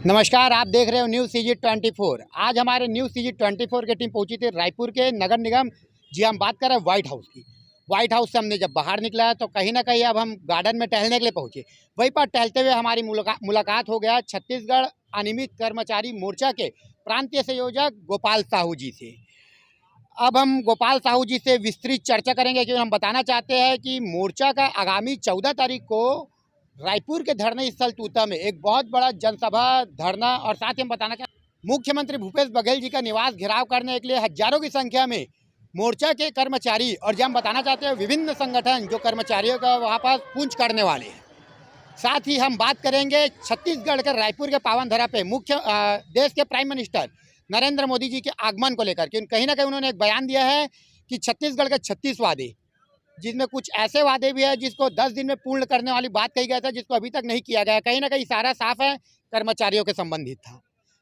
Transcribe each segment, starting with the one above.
नमस्कार, आप देख रहे हो न्यूज़ सीजी 24। आज हमारे न्यूज़ सीजी 24 की टीम पहुंची थी रायपुर के नगर निगम। जी, हम बात कर रहे हैं व्हाइट हाउस की। व्हाइट हाउस से हमने जब बाहर निकला तो कहीं ना कहीं अब हम गार्डन में टहलने के लिए पहुंचे। वहीं पर टहलते हुए हमारी मुलाकात हो गया छत्तीसगढ़ अनियमित कर्मचारी मोर्चा के प्रांतीय संयोजक गोपाल साहू जी से। अब हम गोपाल साहू जी से विस्तृत चर्चा करेंगे, क्योंकि हम बताना चाहते हैं कि मोर्चा का आगामी 14 तारीख को रायपुर के धरने स्थल तूता में एक बहुत बड़ा जनसभा धरना, और साथ ही हम बताना चाहते मुख्यमंत्री भूपेश बघेल जी का निवास घेराव करने के लिए हजारों की संख्या में मोर्चा के कर्मचारी, और जो हम बताना चाहते हैं विभिन्न संगठन जो कर्मचारियों का वहाँ पर पूंछ करने वाले हैं। साथ ही हम बात करेंगे छत्तीसगढ़ के रायपुर के पावन धरा पे देश के प्राइम मिनिस्टर नरेंद्र मोदी जी के आगमन को लेकर के कहीं ना कहीं उन्होंने एक बयान दिया है कि छत्तीसगढ़ के 36 वादे, जिसमें कुछ ऐसे वादे भी है जिसको 10 दिन में पूर्ण करने वाली बात कही गया था, जिसको अभी तक नहीं किया गया। कहीं ना कहीं इशारा साफ है, कर्मचारियों के संबंधित था।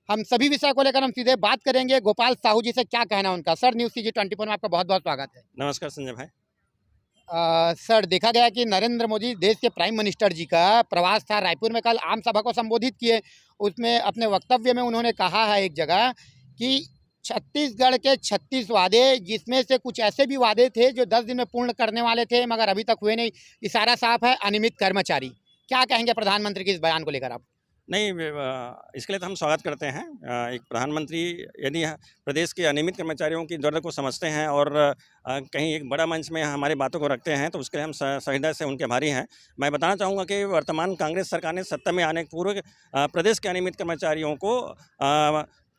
हम सभी विषय को लेकर हम सीधे बात करेंगे गोपाल साहू जी से, क्या कहना उनका। सर, न्यूज़ सीजी 24 में आपका बहुत बहुत स्वागत है। नमस्कार संजय भाई। सर, देखा गया कि नरेंद्र मोदी देश के प्राइम मिनिस्टर जी का प्रवास था रायपुर में, कल आम सभा को संबोधित किए। उसमें अपने वक्तव्य में उन्होंने कहा है एक जगह कि छत्तीसगढ़ के 36 वादे, जिसमें से कुछ ऐसे भी वादे थे जो 10 दिन में पूर्ण करने वाले थे मगर अभी तक हुए नहीं। इशारा साफ है, अनियमित कर्मचारी। क्या कहेंगे प्रधानमंत्री के इस बयान को लेकर आप? नहीं, इसके लिए तो हम स्वागत करते हैं। एक प्रधानमंत्री यदि प्रदेश के अनियमित कर्मचारियों की दर्द को समझते हैं और कहीं एक बड़ा मंच में हमारी बातों को रखते हैं, तो उसके लिए हम सहृदय से उनके आभारी हैं। मैं बताना चाहूँगा कि वर्तमान कांग्रेस सरकार ने सत्ता में आने के पूर्व प्रदेश के अनियमित कर्मचारियों को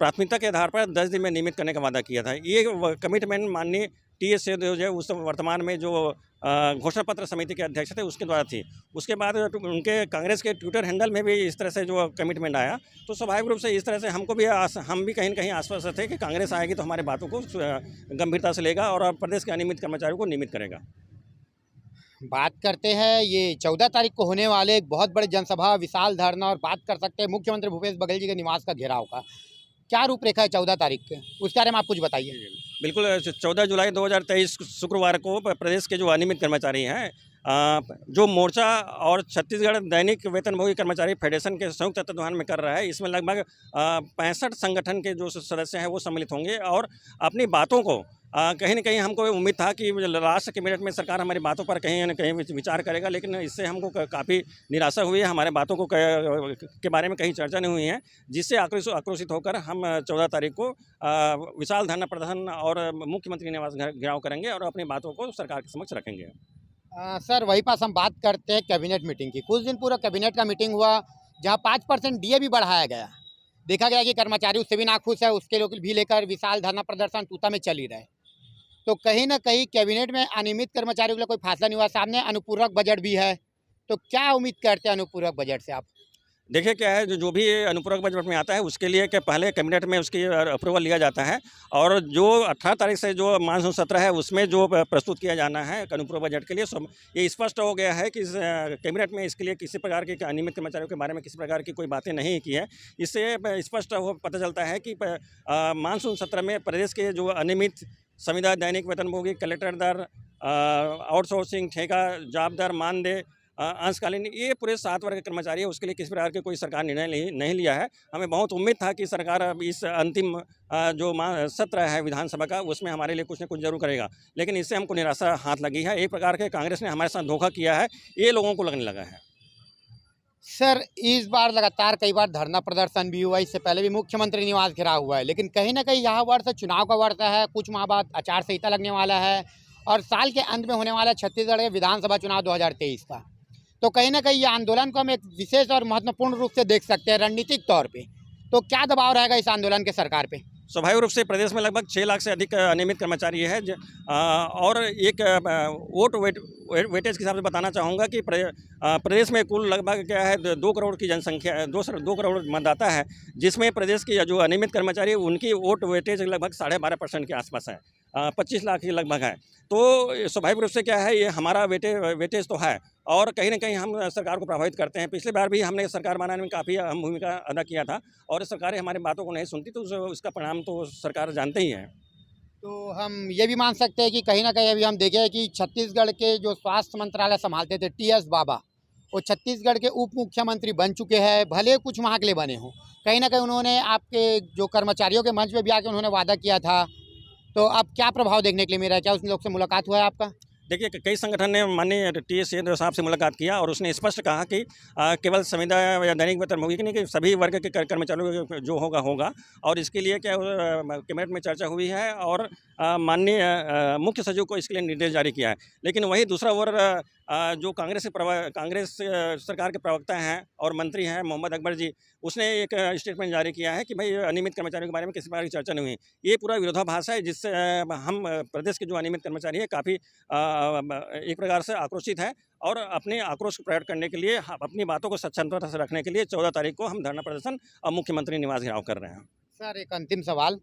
प्राथमिकता के आधार पर 10 दिन में नियमित करने का वादा किया था। ये कमिटमेंट माननीय TS जो है उस वर्तमान में जो घोषणा पत्र समिति के अध्यक्ष थे उसके द्वारा थी। उसके बाद उनके कांग्रेस के ट्विटर हैंडल में भी इस तरह से जो कमिटमेंट आया, तो स्वाभाविक रूप से इस तरह से हम भी कहीं न कहीं आश्वस्त थे कि कांग्रेस आएगी तो हमारी बातों को गंभीरता से लेगा और प्रदेश के अनियमित कर्मचारियों को नियमित करेगा। बात करते हैं ये 14 तारीख को होने वाले एक बहुत बड़े जनसभा, विशाल धरना, और बात कर सकते हैं मुख्यमंत्री भूपेश बघेल जी के निवास का घेराव का। क्या रूपरेखा है 14 तारीख के, उसके बारे में आप कुछ बताइए। बिल्कुल, 14 जुलाई 2023 शुक्रवार को प्रदेश के जो अनियमित कर्मचारी हैं, जो मोर्चा और छत्तीसगढ़ दैनिक वेतनभोगी कर्मचारी फेडरेशन के संयुक्त तत्वाधान में कर रहा है, इसमें लगभग 65 संगठन के जो सदस्य हैं वो सम्मिलित होंगे और अपनी बातों को कहीं न कहीं हमको उम्मीद था कि लास्ट के मिनट में सरकार हमारी बातों पर कहीं न कहीं विचार करेगा, लेकिन इससे हमको काफ़ी निराशा हुई है। हमारे बातों को के बारे में कहीं चर्चा नहीं हुई है, जिससे आक्रोशित होकर हम 14 तारीख को विशाल धरना प्रदर्शन और मुख्यमंत्री निवास घेराव करेंगे और अपनी बातों को सरकार के समक्ष रखेंगे। सर, वही पास हम बात करते हैं कैबिनेट मीटिंग की। कुछ दिन पूर्व कैबिनेट का मीटिंग हुआ, जहां 5% DA भी बढ़ाया गया। देखा गया कि कर्मचारी उससे भी नाखुश है, उसके लोग भी लेकर विशाल धरना प्रदर्शन तूता में चल ही रहे। तो कहीं ना कहीं कैबिनेट में अनियमित कर्मचारियों के लिए कोई फैसला नहीं हुआ। सामने अनुपूरक बजट भी है, तो क्या उम्मीद करते हैं अनुपूरक बजट से आप? देखिए क्या है, जो भी अनुपूरक बजट में आता है उसके लिए कि पहले कैबिनेट में उसकी अप्रूवल लिया जाता है, और जो 18 तारीख से जो मानसून सत्र है उसमें जो प्रस्तुत किया जाना है अनुपूरक बजट के लिए, ये स्पष्ट हो गया है कि कैबिनेट में इसके लिए किसी प्रकार के अनियमित कर्मचारियों के बारे में किसी प्रकार की कोई बातें नहीं की है। इससे स्पष्ट पता चलता है कि मानसून सत्र में प्रदेश के जो अनियमित संविदा, दैनिक वेतनभोगी, कलेक्टर दर, आउटसोर्सिंग, ठेका, जॉब दर, मानदेय, अंशकालीन, ये पूरे 7 वर्ग के कर्मचारी है, उसके लिए किसी प्रकार के कोई सरकार निर्णय नहीं लिया है। हमें बहुत उम्मीद था कि सरकार अब इस अंतिम जो सत्र है विधानसभा का, उसमें हमारे लिए कुछ न कुछ जरूर करेगा, लेकिन इससे हमको निराशा हाथ लगी है। एक प्रकार के कांग्रेस ने हमारे साथ धोखा किया है, ये लोगों को लगने लगा है। सर, इस बार लगातार कई बार धरना प्रदर्शन भी हुआ, इससे पहले भी मुख्यमंत्री निवास घेराव हुआ है, लेकिन कहीं ना कहीं यह वर्ष चुनाव का वर्ष है। कुछ माह बाद आचार संहिता लगने वाला है और साल के अंत में होने वाला छत्तीसगढ़ के विधानसभा चुनाव 2023 का। तो कहीं ना कहीं ये आंदोलन को हम एक विशेष और महत्वपूर्ण रूप से देख सकते हैं रणनीतिक तौर पे। तो क्या दबाव रहेगा इस आंदोलन के सरकार पे? स्वाभाविक रूप से प्रदेश में लगभग 6 लाख से अधिक अनियमित कर्मचारी है, और एक वेटेज के हिसाब से बताना चाहूँगा कि प्रदेश में कुल लगभग क्या है 2 करोड़ की जनसंख्या, 2 करोड़ मतदाता है, जिसमें प्रदेश के जो अनियमित कर्मचारी है उनकी वोट वेटेज लगभग 12.5% के आसपास है, 25 लाख के लगभग है। तो स्वाभाविक रूप से क्या है, ये हमारा वेटेज तो है और कहीं न कहीं हम सरकार को प्रभावित करते हैं। पिछली बार भी हमने सरकार बनाने में काफ़ी अहम भूमिका अदा किया था, और सरकारें हमारी बातों को नहीं सुनती, तो उसका परिणाम तो सरकार जानते ही हैं। तो हम ये भी मान सकते हैं कि कहीं ना कहीं अभी हम देखें कि छत्तीसगढ़ के जो स्वास्थ्य मंत्रालय संभालते थे TS बाबा, वो छत्तीसगढ़ के उप मुख्यमंत्री बन चुके हैं, भले कुछ वहाँ के लिए बने हों, कहीं ना कहीं उन्होंने आपके जो कर्मचारियों के मंच पे भी आके उन्होंने वादा किया था। तो अब क्या प्रभाव देखने के लिए मिल रहा है? क्या उन लोग से मुलाकात हुआ है आपका? देखिए कई संगठन ने माननीय टी.एस. सिंह साहब से मुलाकात किया और उसने स्पष्ट कहा कि केवल संविदा या दैनिक वेतन होगी कि नहीं, कि सभी वर्ग के कर्मचारियों को जो होगा और इसके लिए क्या कैबिनेट में चर्चा हुई है और माननीय मुख्य सचिव को इसके लिए निर्देश जारी किया है। लेकिन वही दूसरा ओर जो कांग्रेस सरकार के प्रवक्ता हैं और मंत्री हैं मोहम्मद अकबर जी, उसने एक स्टेटमेंट जारी किया है कि भाई अनियमित कर्मचारियों के बारे में किसी प्रकार की चर्चा नहीं हुई। ये पूरा विरोधाभास है, जिससे हम प्रदेश के जो अनियमित कर्मचारी हैं काफ़ी एक प्रकार से आक्रोशित है और अपने आक्रोश को प्रकट करने के लिए अपनी बातों को स्वच्छंदता से रखने के लिए 14 तारीख को हम धरना प्रदर्शन और मुख्यमंत्री निवास घेराव कर रहे हैं। सर, एक अंतिम सवाल।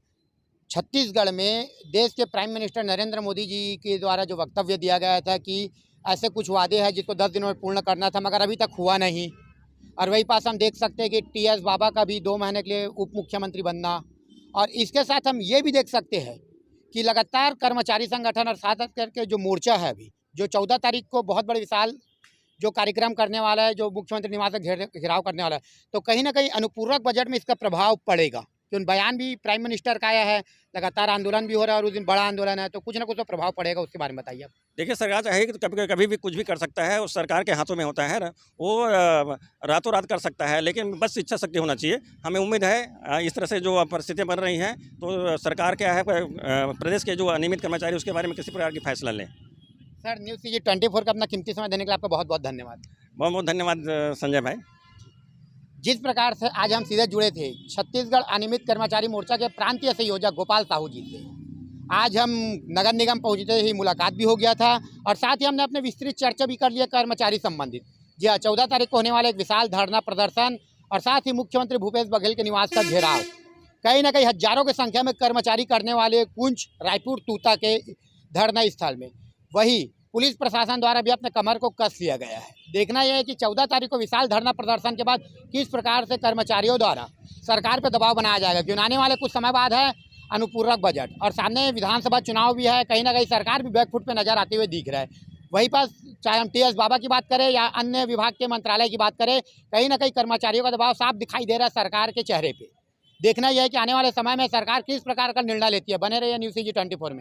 छत्तीसगढ़ में देश के प्राइम मिनिस्टर नरेंद्र मोदी जी के द्वारा जो वक्तव्य दिया गया था कि ऐसे कुछ वादे हैं जिसको 10 दिनों में पूर्ण करना था, मगर अभी तक हुआ नहीं। और वही पास हम देख सकते हैं कि टी.एस. बाबा का भी 2 महीने के लिए उप मुख्यमंत्री बनना, और इसके साथ हम ये भी देख सकते हैं कि लगातार कर्मचारी संगठन और साथ करके जो मोर्चा है अभी, जो 14 तारीख को बहुत बड़े विशाल जो कार्यक्रम करने वाला है, जो मुख्यमंत्री निवास का घेराव करने वाला है, तो कहीं ना कहीं अनुपूरक बजट में इसका प्रभाव पड़ेगा। क्योंकि बयान भी प्राइम मिनिस्टर का आया है, लगातार आंदोलन भी हो रहा है और उस दिन बड़ा आंदोलन है, तो कुछ ना कुछ तो प्रभाव पड़ेगा। उसके बारे में बताइए आप। देखिए सरकार चाहे कि तो कभी भी कुछ भी कर सकता है, उस सरकार के हाथों में होता है ना, वो रातों रात कर सकता है, लेकिन बस इच्छा शक्ति होना चाहिए। हमें उम्मीद है इस तरह से जो परिस्थितियाँ बन रही हैं तो सरकार क्या है प्रदेश के जो अनियमित कर्मचारी उसके बारे में किसी प्रकार की फैसला लें। सर, न्यूज़ CG 24 का अपना कीमती समय देने के लिए आपका बहुत बहुत धन्यवाद। बहुत बहुत धन्यवाद संजय भाई। जिस प्रकार से आज हम सीधे जुड़े थे छत्तीसगढ़ अनियमित कर्मचारी मोर्चा के प्रांतीय संयोजक गोपाल साहू जी से, आज हम नगर निगम पहुंचते ही मुलाकात भी हो गया था और साथ ही हमने अपने विस्तृत चर्चा भी कर लिया कर्मचारी संबंधित। जी हाँ, 14 तारीख को होने वाले एक विशाल धरना प्रदर्शन और साथ ही मुख्यमंत्री भूपेश बघेल के निवास का घेराव, कहीं ना कहीं हजारों की संख्या में कर्मचारी करने वाले कुंज रायपुर तूता के धरना स्थल में, वही पुलिस प्रशासन द्वारा भी अपने कमर को कस लिया गया है। देखना यह है कि 14 तारीख को विशाल धरना प्रदर्शन के बाद किस प्रकार से कर्मचारियों द्वारा सरकार पर दबाव बनाया जाएगा, क्योंकि आने वाले कुछ समय बाद है अनुपूरक बजट और सामने विधानसभा चुनाव भी है। कहीं ना कहीं सरकार भी बैकफुट पे नजर आते हुए दिख रहा है। वहीं पर चाहे हम टी.एस. बाबा की बात करें या अन्य विभाग के मंत्रालय की बात करें, कहीं ना कहीं कर्मचारियों का दबाव साफ दिखाई दे रहा है सरकार के चेहरे पे। देखना यह है कि आने वाले समय में सरकार किस प्रकार का निर्णय लेती है। बने रहिए न्यूज़ CG 24 में।